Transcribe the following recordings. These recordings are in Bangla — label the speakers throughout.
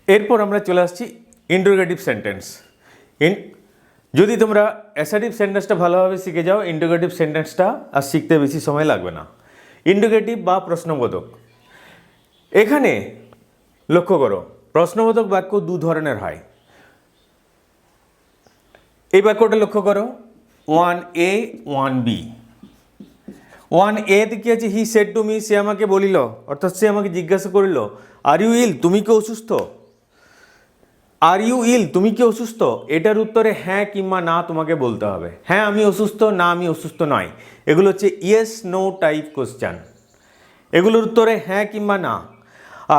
Speaker 1: এরপর আমরা চলে আসছি ইন্টারোগেটিভ সেন্টেন্স। যদি তোমরা অ্যাসার্টিভ সেন্টেন্সটা ভালোভাবে শিখে যাও, ইন্টারোগেটিভ সেন্টেন্সটা আর শিখতে বেশি সময় লাগবে না। ইন্টারোগেটিভ বা প্রশ্নবোধক, এখানে লক্ষ্য করো প্রশ্নবোধক বাক্য দু ধরনের হয়। এই বাক্যটা লক্ষ্য করো, 1A 1B। 1A তে কি আছে, হি সেড টু মি, সে আমাকে বলিল, অর্থাৎ সে আমাকে জিজ্ঞাসা করিল, আর ইউ ইল, তুমি কি অসুস্থ? আর ইউ ইল, তুমি কি অসুস্থ? এটার উত্তরে হ্যাঁ কিংবা না তোমাকে বলতে হবে। হ্যাঁ আমি অসুস্থ, না আমি অসুস্থ নয়। এগুলো হচ্ছে ইয়েস নো টাইপ কোশ্চেন। এগুলোর উত্তরে হ্যাঁ কিংবা না।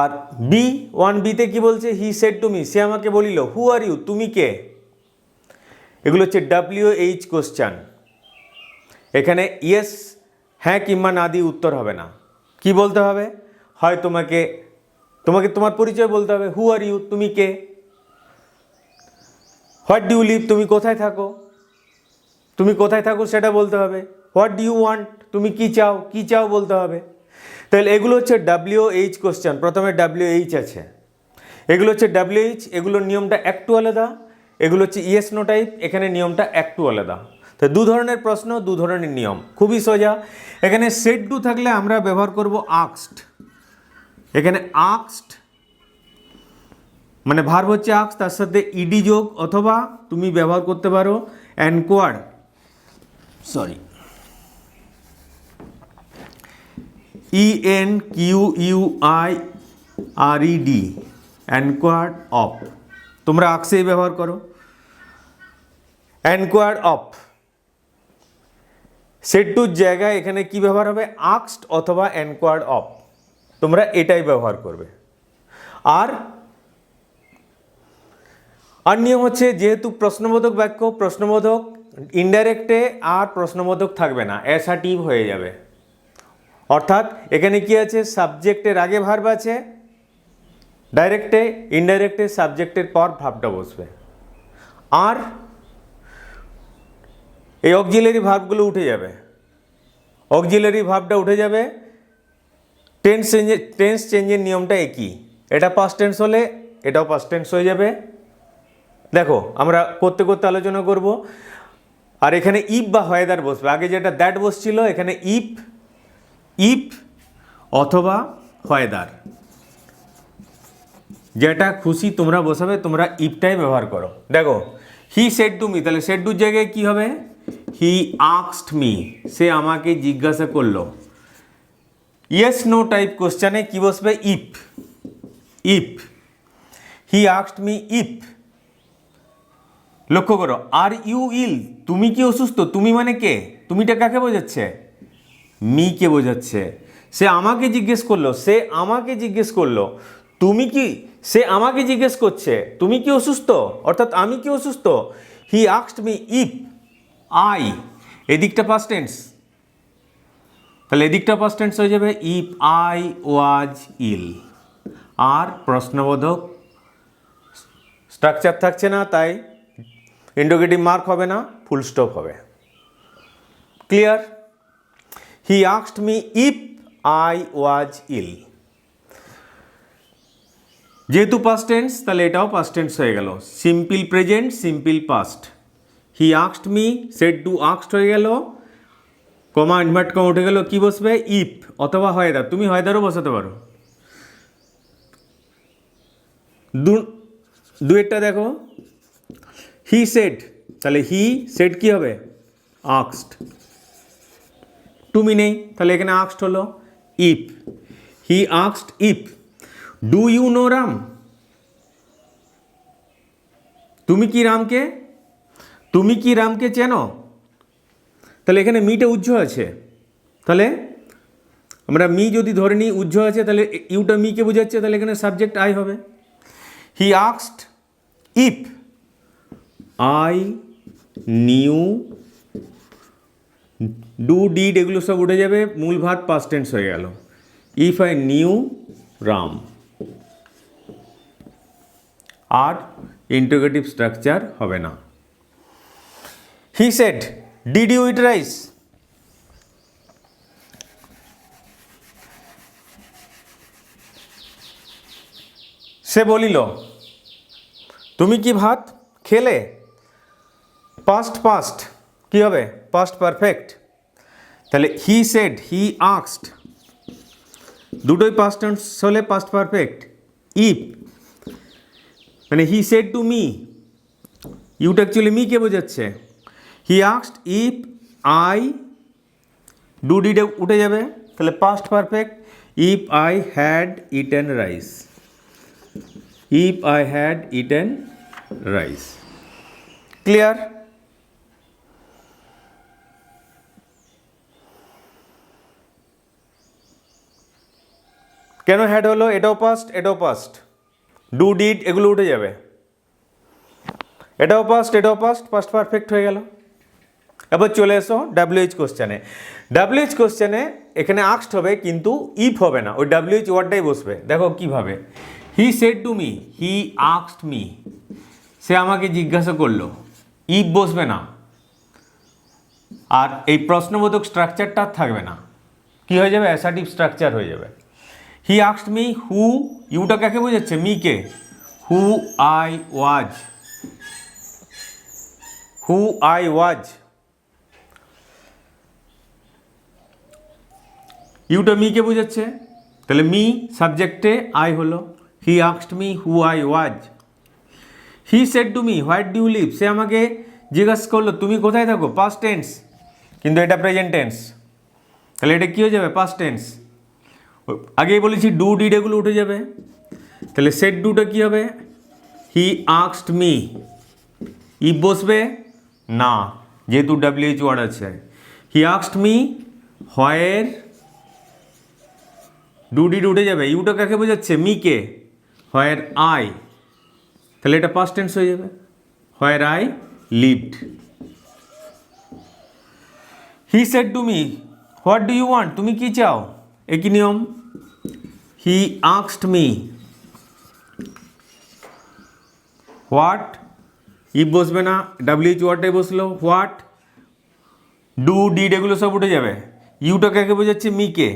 Speaker 1: আর বি 1বিতে কি বলছে, হি সেড টু মি, সে আমাকে বলিল, হু আর ইউ, তুমি কে? এগুলো হচ্ছে WH কোশ্চেন। এখানে ইয়েস হ্যাঁ কিংবা না দিয়ে উত্তর হবে না। কি বলতে হবে? হয় তোমাকে তোমার পরিচয় বলতে হবে, হু আর ইউ, তুমি কে? হোয়াট ডু ইউ লিভ, তুমি কোথায় থাকো? তুমি কোথায় থাকো সেটা বলতে হবে। হোয়াট ডু ইউ ওয়ান্ট, তুমি কি চাও? কি চাও বলতে হবে। তাহলে এগুলো হচ্ছে WH কোশ্চেন। প্রথমে WH আছে, এগুলো হচ্ছে WH, এগুলোর নিয়মটা একটু আলাদা। এগুলো হচ্ছে ইয়েস নো টাইপ, এখানে নিয়মটা একটু আলাদা। তো দু ধরনের প্রশ্ন, দু ধরনের নিয়ম, খুবই সোজা। এখানে সেড টু থাকলে আমরা ব্যবহার করব আক্সড। এখানে আক্সড মানে ভার্ব হচ্ছে আক্স, তার সাথে ইডি যোগ, অথবা তুমি ব্যবহার করতে পারো এনকোয়ার্ড, ENQUIRED, এনকোয়ার্ড অফ। তোমরা আক্সেই ব্যবহার করো, এনকোয়ার্ড অফ। সেড টুর জায়গায় এখানে কি ব্যবহার হবে, আক্সড অথবা এনকোয়ার্ড অফ। তোমরা এটাই ব্যবহার করবে। আর নিয়ম হচ্ছে, যেহেতু প্রশ্নবোধক বাক্য, প্রশ্নবোধক ইনডাইরেক্টে আর প্রশ্নবোধক থাকবে না, অ্যাসার্টিভ হয়ে যাবে। অর্থাৎ এখানে কি আছে, সাবজেক্টের আগে ভার্ব আছে, ডাইরেক্টে ইনডাইরেক্টে সাবজেক্টের পর ভার্বটা বসবে। আর এই অক্সিলারি ভার্বগুলো উঠে যাবে, অক্সিলারি ভার্বটা উঠে যাবে। টেন্স চেঞ্জের নিয়মটা একই। এটা পাস্ট টেন্স হলে এটাও পাস্ট টেন্স হয়ে যাবে। দেখো আমরা করতে করতে আলোচনা করব। আর এখানে ইফ বা হয়দার বসবে। আগে যেটা দ্যাট বসছিল, এখানে ইফ অথবা হয়দার, যেটা খুশি তোমরা বসাবে। তোমরা ইফটাই ব্যবহার করো। দেখো হি সেড টু মি, তাহলে সেড টুর জায়গায় কি হবে, হি আস্কড মি, সে আমাকে জিজ্ঞাসা করলো। ইয়েস নো টাইপ কোশ্চেনে কি বসবে, if. He asked me if. লক্ষ্য করো, আর ইউ ইল, তুমি কি অসুস্থ? তুমি মানে কে? তুমিটা কাকে বোঝাচ্ছে? মি কে বোঝাচ্ছে। সে আমাকে জিজ্ঞেস করলো তুমি কি, সে আমাকে জিজ্ঞেস করছে তুমি কি অসুস্থ, অর্থাৎ আমি কি অসুস্থ। হি আস্কড মি ইফ আই, এদিকটা পাস্ট টেন্স, তাহলে এদিকটা পাস্ট টেন্স হয়ে যাবে ইফ আই ওয়াজ ইল। আর প্রশ্নবোধক স্ট্রাকচার থাকছে না, তাই ইন্টারোগেটিভ মার্ক হবে না, ফুল স্টপ হবে। Clear? He asked me if I was ill. যেহেতু পাস্ট টেন্স, তাহলে এটাও পাস্ট টেন্স হয়ে গেল। Simple present, simple past. He asked me, said to asked হয়ে গেল, কমা ইনভার্ট কমা উঠে গেল, কি বসবে, ইফ অথবা হয়দার। তুমি হয়দারও বসাতে পারো। দুয়েরটা দেখো, হি সেড, তাহলে হি সেড কি হবে, আস্কড। টুমি নেই, তাহলে এখানে আস্কড হলো if. He asked if do you know Ram, তুমি কি রামকে চেনো? তাহলে এখানে মিটা উজ্জ্ব আছে, তাহলে আমরা মি যদি ধরে নিই উজ্জ্ব আছে, তাহলে ইউটা মিকে বোঝাচ্ছে, তাহলে এখানে সাবজেক্ট আই হবে। হি asked if I new, do did এগুলো সব উঠে যাবে, মূল ভার্ব পাস্ট টেন্স হয়ে গেল। If I knew Ram. আর ইন্টারোগেটিভ স্ট্রাকচার হবে না। He said did you eat rice, সে বলিল তুমি কি ভাত খেলে, পাস্ট পাস্ট কি হবে, পাস্ট পারফেক্ট। তাহলে হি সেড, হি আস্কড, দুটোই পাস্ট টেন্স হলে পাস্ট পারফেক্ট। ইফ মানে হি সেড টু মি, ইউটা অ্যাকচুয়ালি মি কে বোঝাচ্ছে। He asked if I, do ডিডে উঠে যাবে, তাহলে past perfect. If I had eaten rice, if I had eaten rice. Clear? কেন হ্যাড হলো? এটাও পাস্ট, এটাও পাস্ট। ডু ডিড এগুলো উঠে যাবে, এটাও পাস্ট, এটাও পাস্ট, পাস্ট পারফেক্ট হয়ে গেল। এবার চলে এসো ডাব্লিউএইচ কোশ্চেনে। ডাব্লিউএইচ কোশ্চেনে এখানে আস্কড হবে কিন্তু ইফ হবে না, ওই ডাব্লিউএইচ ওয়ার্ডটাই বসবে। দেখো কিভাবে, he said to me, he asked me, সে আমাকে জিজ্ঞাসা করলো, ইফ বসবে না, আর এই প্রশ্নবোধক স্ট্রাকচারটা থাকবে না, কি হয়ে যাবে, অ্যাসার্টিভ স্ট্রাকচার হয়ে যাবে। হি আস্কড মি হু, ইউটা কাকে বোঝাচ্ছে, মি কে, who I was, who I was. ইউটা মি কে বোঝাচ্ছে, তাহলে মি সাবজেক্টে, আই হলো। He asked me who I was. He said to me what do you live, সে আমাকে জিজ্ঞাসা করলো তুমি কোথায় থাকো, পাস্ট টেন্স, কিন্তু এটা প্রেজেন্ট টেন্স, তাহলে এটা কী হয়ে যাবে, পাস্ট টেন্স। আগেই বলেছি ডু ডিড এগুলো উঠে যাবে, তাহলে সেড ডুটা কী হবে, হি আস্কড মি, ইফ বসবে না, যেহেতু ডাব্লিউএইচ ওয়ার্ড আছে। হি asked me where, do did উঠে যাবে, ইউটা কাকে বোঝাচ্ছে, মি কে, হোয়ার আই, তাহলে এটা পাস্ট টেন্স হয়ে যাবে, where I lived. He said to me what do you want, তুমি কি চাও, একই নিয়ম। He asked me what, if বসবে না, ডাব্লিউএইচ ওয়ার্ডটাই বসলো, হোয়াট, ডু ডিড এগুলো সব উঠে যাবে, ইউটা কাকে বোঝাচ্ছে, মি কে,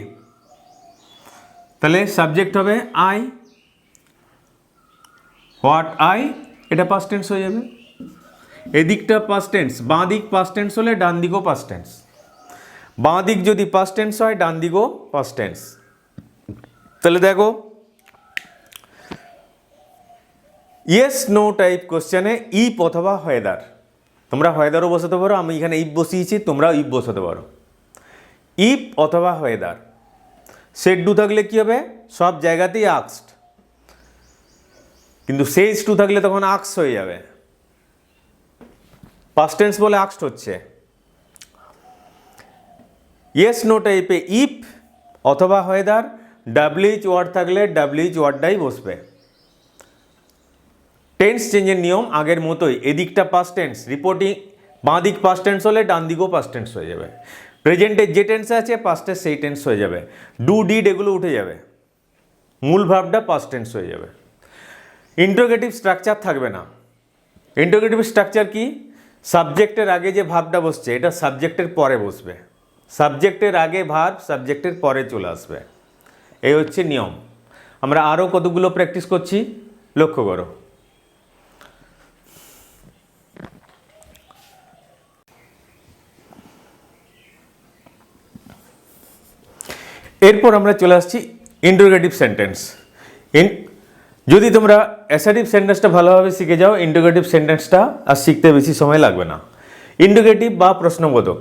Speaker 1: তাহলে সাবজেক্ট হবে আই, হোয়াট আই, এটা পাস্ট টেন্স হয়ে যাবে। এদিকটা পাস্ট টেন্স, বাঁ দিক পাস্ট টেন্স হলে ডান দিকও পাস্ট টেন্স, বাঁ দিক যদি পাস্ট টেন্স হয় ডান দিকও পাস্ট টেন্স। তাহলে দেখো ইয়েস নো টাইপ কোশ্চেনে ইফ অথবা হয়েদার, তোমরা হয়েদারও বসাতে পারো, আমি এখানে ইফ বসিয়েছি, তোমরাও ইফ বসাতে পারো। ইফ অথবা হয়েদার, সেড ডু থাকলে কী হবে, সব জায়গাতেই আস্কড, কিন্তু সেজ টু থাকলে তখন আস্কড হয়ে যাবে, পাস্ট টেন্স বলে আস্কড হচ্ছে। ইয়েস নো টাইপে ইফ অথবা হয়েদার, ডাব্লিউএইচ ওয়ার্ড থাকলে ডাব্লিউএইচ ওয়ার্ডটাই বসবে। টেন্স চেঞ্জের নিয়ম আগের মতোই, এদিকটা পাস্ট টেন্স, রিপোর্টিং বাঁ দিক পাস্ট টেন্স হলে ডান দিকও পাস্ট টেন্স হয়ে যাবে, প্রেজেন্টে যে টেন্স আছে পাস্টে সেই টেন্স হয়ে যাবে, ডু ডিড এগুলো উঠে যাবে, মূল ভাবটা পাস্ট টেন্স হয়ে যাবে। ইন্টারোগেটিভ স্ট্রাকচার থাকবে না। ইন্টারোগেটিভ স্ট্রাকচার কি, সাবজেক্টের আগে যে ভাবটা বসছে এটা সাবজেক্টের পরে বসবে, সাবজেক্টের আগে ভার্ব সাবজেক্টের পরে চলে আসবে, এই হচ্ছে নিয়ম। আমরা আরও কতগুলো প্র্যাকটিস করছি, লক্ষ্য করো। এরপর আমরা চলে আসছি ইন্টারোগেটিভ সেন্টেন্স। যদি তোমরা অ্যাসার্টিভ সেন্টেন্সটা ভালোভাবে শিখে যাও, ইন্টারোগেটিভ সেন্টেন্সটা আর শিখতে বেশি সময় লাগবে না। ইন্টারোগেটিভ বা প্রশ্নবোধক,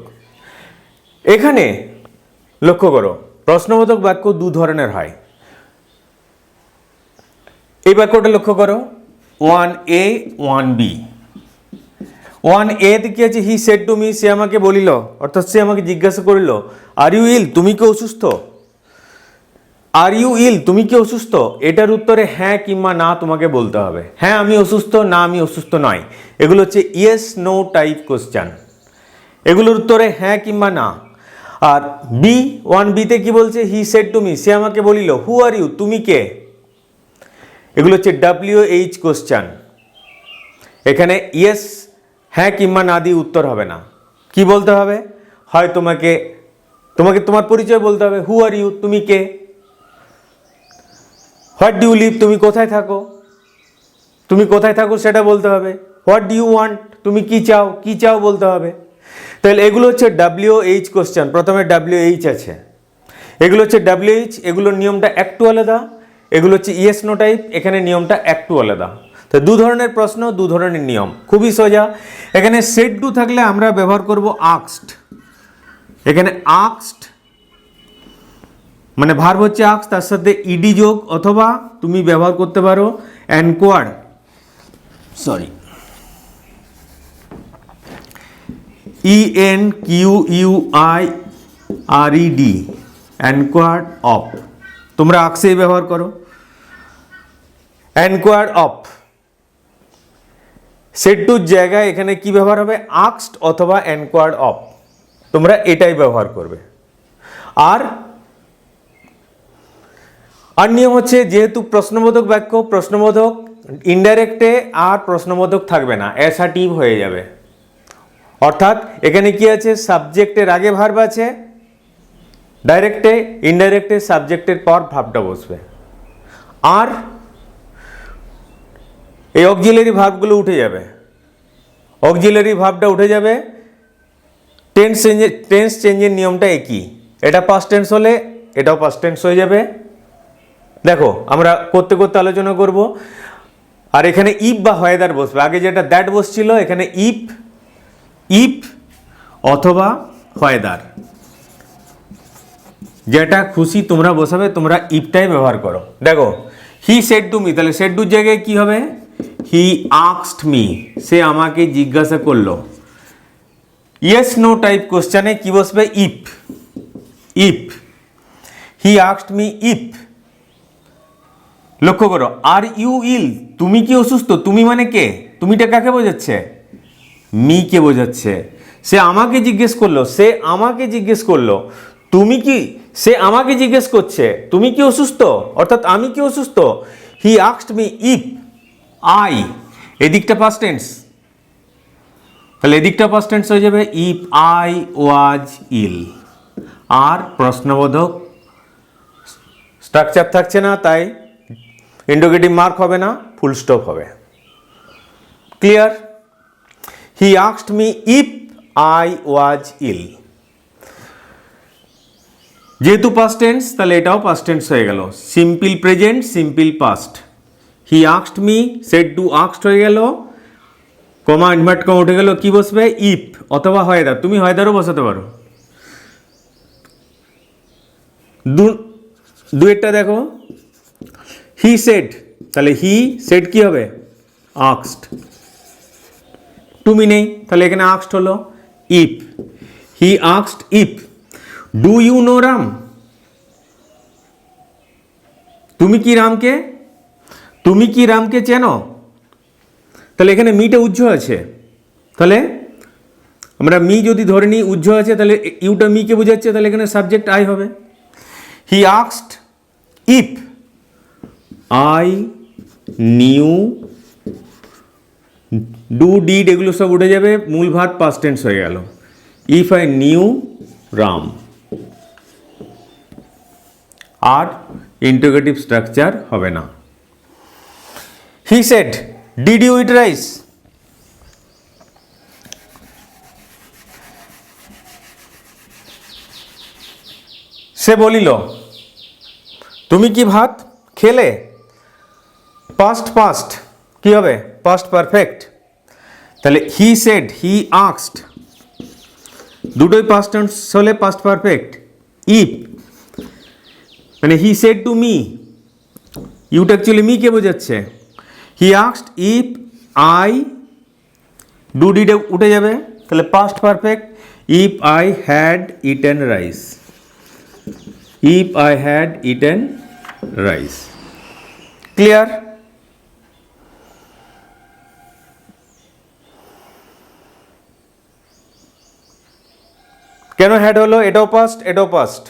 Speaker 1: এখানে লক্ষ্য করো প্রশ্নবোধক বাক্য দু ধরনের হয়। এই বাক্যটা লক্ষ্য করো, 1A 1B। 1A তে কি আছে, হি সেড টু মি, সে আমাকে বলিল, অর্থাৎ সে আমাকে জিজ্ঞাসা করিল, আর ইউ ইল, তুমি কি অসুস্থ, আর ইউ ইল, তুমি কি অসুস্থ, এটার উত্তরে হ্যাঁ কিংবা না তোমাকে বলতে হবে। হ্যাঁ আমি অসুস্থ, না আমি অসুস্থ নয়, এগুলো হচ্ছে ইয়েস নো টাইপ কোশ্চেন, এগুলোর উত্তরে হ্যাঁ কিংবা না। আর বি 1Bতে কি বলছে, হি সেড টু মি, সে আমাকে বলিল, হু আর ইউ, তুমি কে, এগুলো হচ্ছে WH কোশ্চেন। এখানে ইয়েস হ্যাঁ কিংবা না দিয়ে উত্তর হবে না, কি বলতে হবে, হয় তোমাকে তোমার পরিচয় বলতে হবে, হু আর ইউ, তুমি কে, হোয়াট ডু ইউ লিভ, তুমি কোথায় থাকো, তুমি কোথায় থাকো সেটা বলতে হবে। হোয়াট ডু ইউ ওয়ান্ট, তুমি কি চাও বলতে হবে। তাহলে এগুলো হচ্ছে WH কোশ্চেন। প্রথমে WH আছে, এগুলো হচ্ছে WH, এগুলোর নিয়মটা একটু আলাদা। এগুলো হচ্ছে ইয়েস নো টাইপ, এখানে নিয়মটা একটু আলাদা। তো দু ধরনের প্রশ্ন, দু ধরনের নিয়ম, খুবই সোজা। এখানে সেড ডু থাকলে আমরা ব্যবহার করব আক্সড। এখানে আক্সড মানে ভার্ব হচ্ছে আক্স, তার সাথে ইডি যোগ, অথবা তুমি ব্যবহার করতে পারো এনকোয়ার্ড, ENQUIRED, এনকোয়ার্ড অফ। তোমরা আক্সেই ব্যবহার করো, এনকোয়ার্ড অফ। সেড টুর জায়গায় এখানে কি ব্যবহার হবে, আক্সড অথবা এনকোয়ার্ড অফ, তোমরা এটাই ব্যবহার করবে। আর নিয়ম হচ্ছে, যেহেতু প্রশ্নবোধক বাক্য, প্রশ্নবোধক ইনডাইরেক্টে আর প্রশ্নবোধক থাকবে না, অ্যাসার্টিভ হয়ে যাবে। অর্থাৎ এখানে কি আছে, সাবজেক্টের আগে ভার্ব আছে, ডাইরেক্টে ইনডাইরেক্টে সাবজেক্টের পর ভার্বটা বসবে, আর এই অক্সিলারি ভার্বগুলো উঠে যাবে। অক্সিলারি ভার্বটা উঠে যাবে। টেন্স চেঞ্জের নিয়মটা একই। এটা পাস্ট টেন্স হলে এটাও পাস্ট টেন্স হয়ে যাবে। দেখো আমরা করতে করতে আলোচনা করব। আর এখানে ইফ বা হয়দার বসবে। আগে যেটা দ্যাট বসছিল, এখানে ইফ অথবা হয়দার, যেটা খুশি তোমরা বসাবে, তোমরা ইফটাই ব্যবহার করো। দেখো হি সেড টু মি, তাহলে সেড টুর জায়গায় কি হবে, হি আস্কড মি, সে আমাকে জিজ্ঞাসা করলো। ইয়েস নো টাইপ কোশ্চেনে কি বসবে, if. He asked me if. লক্ষ্য করো, আর ইউ ইল, তুমি কি অসুস্থ, তুমি মানে কে, তুমিটা কাকে বোঝাচ্ছে, মি কে বোঝাচ্ছে। সে আমাকে জিজ্ঞেস করলো, তুমি কি, সে আমাকে জিজ্ঞেস করছে তুমি কি অসুস্থ, অর্থাৎ আমি কি অসুস্থ। হি আস্কড মি ইফ আই, এদিকটা পাস্ট টেন্স, তাহলে এদিকটা পাস্ট টেন্স হয়ে যাবে, ইফ আই ওয়াজ ইল। আর প্রশ্নবোধক স্ট্রাকচার থাকছে না, তাই ইন্টারোগেটিভ মার্ক হবে না, ফুল স্টপ হবে। Clear? He asked me if I was ill. যেহেতু পাস্ট টেন্স, তাহলে এটাও পাস্ট টেন্স হয়ে গেল। Simple present, simple past. He asked me, said to asked হয়ে গেল, কমা ইনভার্ট কমা উঠে গেল, কি বসবে, ইফ অথবা হয়দার। তুমি হয়দারও বসাতে পারো। দুয়েরটা দেখো, হি সেড, তাহলে হি সেড কি হবে, আস্কড। তুমি নেই, তাহলে এখানে আস্কড হলো, if. He asked if do you know Ram, তুমি কি রামকে চেনো। তাহলে এখানে মিটা উজ্জ্ব আছে, তাহলে আমরা মি যদি ধরে নিই উজ্জ্ব আছে, তাহলে ইউটা মিকে বোঝাচ্ছে, তাহলে এখানে সাবজেক্ট আই হবে। হি asked if I new, do did এগুলো সব উঠে যাবে, মূল ভার্ব পাস্ট টেন্স হয়ে গেল। ইফ আই নিউ রাম, আর ইন্টারোগেটিভ স্ট্রাকচার হবে না। He said did you eat rice, সে বলিল তুমি কি ভাত খেলে। পাস্ট কি হবে, পাস্ট পারফেক্ট। তাহলে হি সেড, হি আস্কড, দুটোই পাস্ট টেন্স হলে পাস্ট পারফেক্ট। ইফ মানে হি সেড টু মি, ইউটা অ্যাকচুয়ালি মি কে বোঝাচ্ছে। He asked if I, do did উঠে যাবে, তাহলে past perfect. If I had eaten rice, if I had eaten rice. Clear? কেন হ্যাড হলো, এটাও পাস্ট,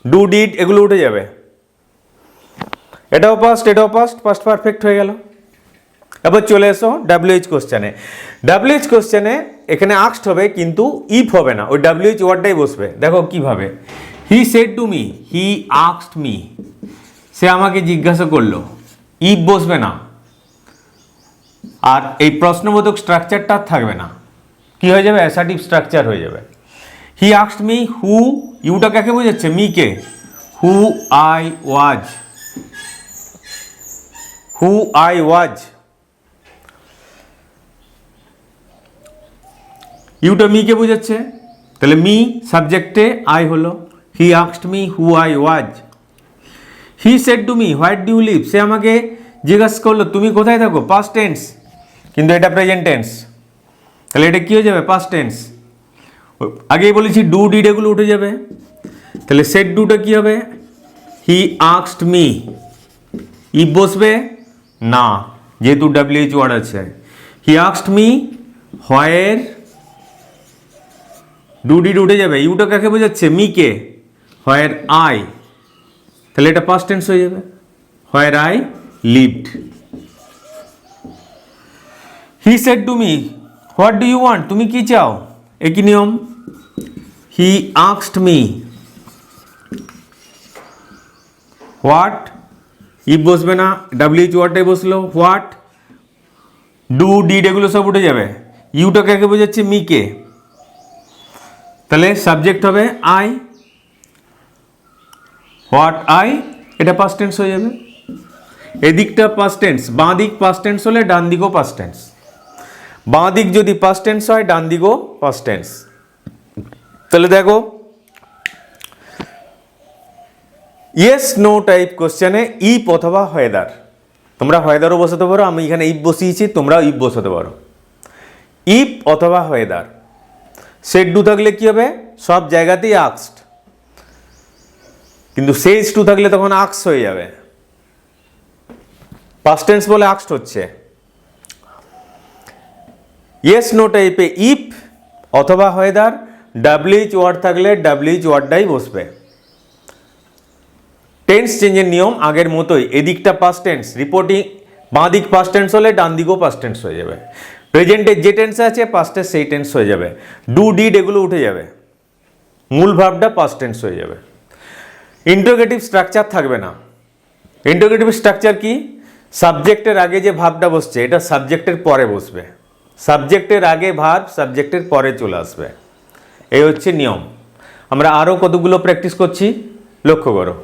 Speaker 1: ডু ডিড এগুলো উঠে যাবে, এটাও পাস্ট পারফেক্ট হয়ে গেল। এবার চলে এসো WH কোশ্চেনে। এখানে আস্কড হবে, কিন্তু ইফ হবে না, ওই WH ওয়ার্ডটাই বসবে। দেখো কিভাবে, he said to me, he asked me, সে আমাকে জিজ্ঞাসা করলো, ইফ বসবে না, আর এই প্রশ্নবোধক স্ট্রাকচারটা থাকবে না, কি হয়ে যাবে, অ্যাসার্টিভ স্ট্রাকচার হয়ে যাবে। হি আস্কড মি হু, ইউটা কাকে বোঝাচ্ছে, মি কে, who I was, who I was, ইউটা মি কে বোঝাচ্ছে, তাহলে মি সাবজেক্টে, আই হলো, he asked me who I was. He said to me what do you live, সে আমাকে জিজ্ঞাসা করলো তুমি কোথায় থাকো, পাস্ট টেন্স, কিন্তু এটা প্রেজেন্ট টেন্স, তাহলে এটা কি হয়ে যাবে, পাস্ট টেন্স। আগেই বলেছি ডু ডিড এগুলো উঠে যাবে, তাহলে সেড ডুটা কি হবে, হি আস্কড মি, ইফ বসবে না, যেহেতু ডাব্লিউএইচ ওয়ার্ড আছে। হি asked me where, do did উঠে যাবে, ইউটা কাকে বোঝাচ্ছে, মি কে, হোয়ার আই, তাহলে এটা পাস্ট টেন্স হয়ে যাবে, where I lived. He said to me what do you want, তুমি কি চাও, একই নিয়ম। He asked me what, if বসবে না, ডাব্লিউএইচ ওয়ার্ডটাই বসলো, হোয়াট, ডু ডিড এগুলো সব উঠে যাবে, ইউটা কাকে বোঝাচ্ছে, মি কে, তাহলে সাবজেক্ট হবে আই, হোয়াট আই, এটা পাস্ট টেন্স হয়ে যাবে। এদিকটা পাস্ট টেন্স, বাঁ দিক পাস্ট টেন্স হলে ডান দিকও পাস্ট টেন্স, বাঁ দিক যদি পাস্ট টেন্স হয় ডান দিকও পাস্ট টেন্স। তাহলে দেখো ইয়েস নো টাইপ কোশ্চেনে ইফ অথবা হোয়েদার, তোমরা হোয়েদারও বসাতে পারো, আমি এখানে ইফ বসিয়েছি, তোমরাও ইফ বসাতে পারো, ইফ অথবা হোয়েদার। সেড ডু থাকলে কি হবে, সব জায়গাতেই আক্সড, কিন্তু সেজ টু থাকলে তখন আক্স হয়ে যাবে, পাস্ট টেন্স বলে আক্সড হচ্ছে। ইয়েস নো টাইপে ইফ অথবা হোয়েদার, ডাব্লিউএইচ ওয়ার্ড থাকলে ডাব্লিউএইচ ওয়ার্ডটাই বসবে। টেন্স চেঞ্জের নিয়ম আগের মতোই, এদিকটা পাস্ট টেন্স, রিপোর্টিং বাঁ দিক পাস্ট টেন্স হলে ডান দিকও পাস্ট টেন্স হয়ে যাবে, প্রেজেন্টে যে টেন্সে আছে পাস্টে সেই টেন্স হয়ে যাবে, ডু ডিড এগুলো উঠে যাবে, মূল ভাবটা পাস্ট টেন্স হয়ে যাবে। ইন্টারোগেটিভ স্ট্রাকচার থাকবে না। ইন্টারোগেটিভ স্ট্রাকচার কি, সাবজেক্টের আগে যে ভাবটা বসছে এটা সাবজেক্টের পরে বসবে, সাবজেক্টের আগে ভার্ব সাবজেক্টের পরে চলে আসবে, এই হচ্ছে নিয়ম। আমরা আরও কতগুলো প্র্যাকটিস করছি, লক্ষ্য করো।